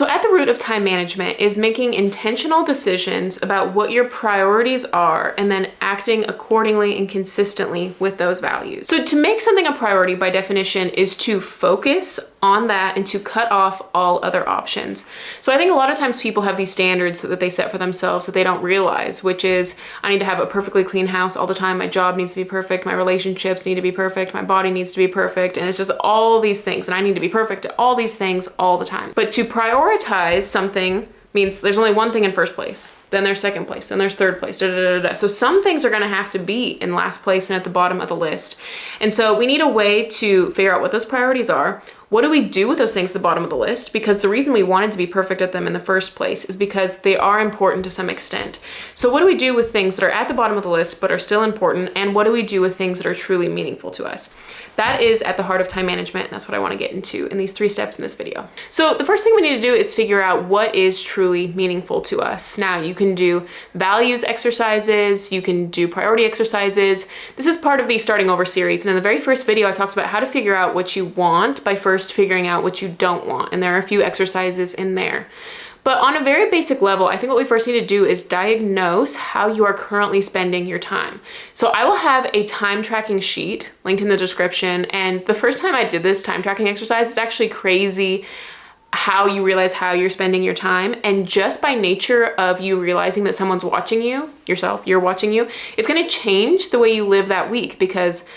So at the root of time management is making intentional decisions about what your priorities are and then acting accordingly and consistently with those values. So to make something a priority by definition is to focus on that and to cut off all other options. So I think a lot of times people have these standards that they set for themselves that they don't realize, which is I need to have a perfectly clean house all the time. My job needs to be perfect. My relationships need to be perfect. My body needs to be perfect. And it's just all these things. And I need to be perfect at all these things all the time. But to prioritize something means there's only one thing in first place, then there's second place, then there's third place, So some things are gonna have to be in last place and at the bottom of the list. And so we need a way to figure out what those priorities are. What do we do with those things at the bottom of the list? Because the reason we wanted to be perfect at them in the first place is because they are important to some extent. So what do we do with things that are at the bottom of the list but are still important? And what do we do with things that are truly meaningful to us? That is at the heart of time management, and that's what I want to get into in these 3 steps in this video. So the first thing we need to do is figure out what is truly meaningful to us. Now, you can do values exercises, you can do priority exercises. This is part of the Starting Over series, and in the very first video, I talked about how to figure out what you want by first figuring out what you don't want, and there are a few exercises in there. But on a very basic level, I think what we first need to do is diagnose how you are currently spending your time. So I will have a time tracking sheet linked in the description. And the first time I did this time tracking exercise, it's actually crazy how you realize how you're spending your time. And just by nature of you realizing that someone's watching you, you're watching you, it's gonna change the way you live that week, because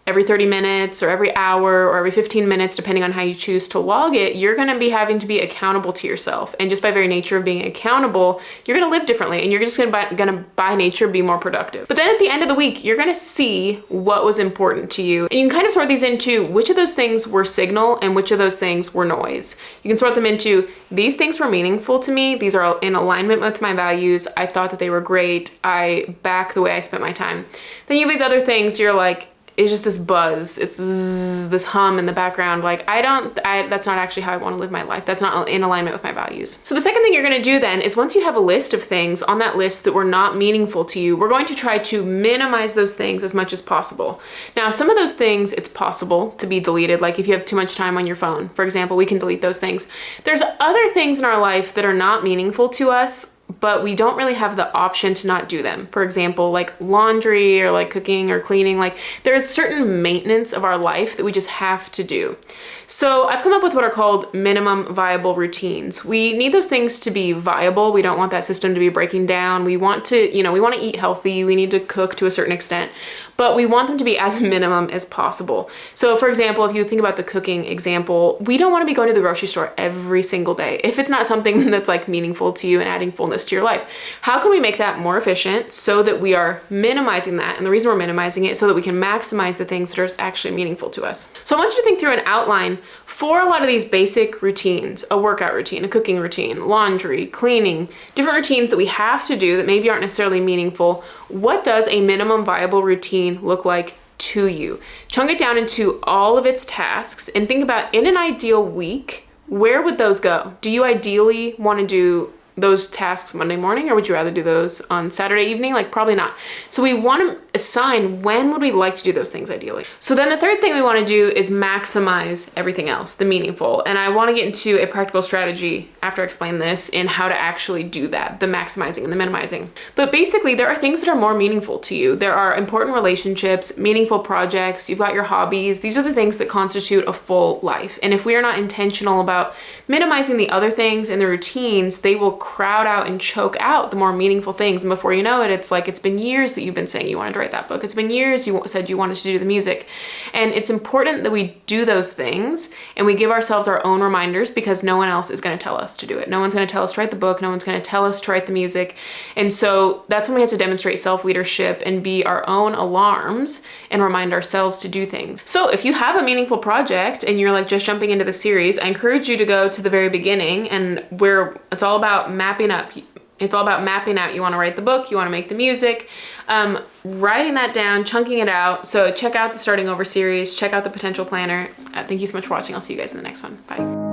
every 30 minutes or every hour or every 15 minutes, depending on how you choose to log it, you're gonna be having to be accountable to yourself. And just by very nature of being accountable, you're gonna live differently and you're just gonna by nature be more productive. But then at the end of the week, you're gonna see what was important to you. And you can kind of sort these into which of those things were signal and which of those things were noise. You can sort them into these things were meaningful to me. These are in alignment with my values. I thought that they were great. I back the way I spent my time. Then you have these other things you're like, it's just this buzz, it's this hum in the background. Like, that's not actually how I want to live my life. That's not in alignment with my values. So the second thing you're gonna do then is once you have a list of things on that list that were not meaningful to you, we're going to try to minimize those things as much as possible. Now, some of those things, it's possible to be deleted. Like if you have too much time on your phone, for example, we can delete those things. There's other things in our life that are not meaningful to us, but we don't really have the option to not do them. For example, like laundry or like cooking or cleaning, like there's certain maintenance of our life that we just have to do. So I've come up with what are called minimum viable routines. We need those things to be viable. We don't want that system to be breaking down. We want to, we want to eat healthy. We need to cook to a certain extent, but we want them to be as minimum as possible. So for example, if you think about the cooking example, we don't want to be going to the grocery store every single day if it's not something that's like meaningful to you and adding fullness to your life. How can we make that more efficient so that we are minimizing that? And the reason we're minimizing it is so that we can maximize the things that are actually meaningful to us. So I want you to think through an outline for a lot of these basic routines: a workout routine, a cooking routine, laundry, cleaning, different routines that we have to do that maybe aren't necessarily meaningful. What does a minimum viable routine look like to you? Chunk it down into all of its tasks and think about, in an ideal week, where would those go? Do you ideally want to do those tasks Monday morning, or would you rather do those on Saturday evening? Like probably not. So we want to assign when would we like to do those things ideally. So then the third thing we want to do is maximize everything else, the meaningful. And I want to get into a practical strategy after I explain this in how to actually do that, the maximizing and the minimizing. But basically there are things that are more meaningful to you. There are important relationships, meaningful projects, you've got your hobbies. These are the things that constitute a full life. And if we are not intentional about minimizing the other things and the routines, they will crowd out and choke out the more meaningful things. And before you know it, it's like, it's been years that you've been saying you wanted to write that book. It's been years you said you wanted to do the music. And it's important that we do those things and we give ourselves our own reminders, because no one else is going to tell us to do it. No one's going to tell us to write the book. No one's going to tell us to write the music. And so that's when we have to demonstrate self-leadership and be our own alarms and remind ourselves to do things. So if you have a meaningful project and you're like just jumping into the series, I encourage you to go to the very beginning, and where it's all about mapping up. It's all about mapping out. You want to write the book, you want to make the music, writing that down, chunking it out. So check out the Starting Over series, check out the Potential Planner. Thank you so much for watching. I'll see you guys in the next one. Bye.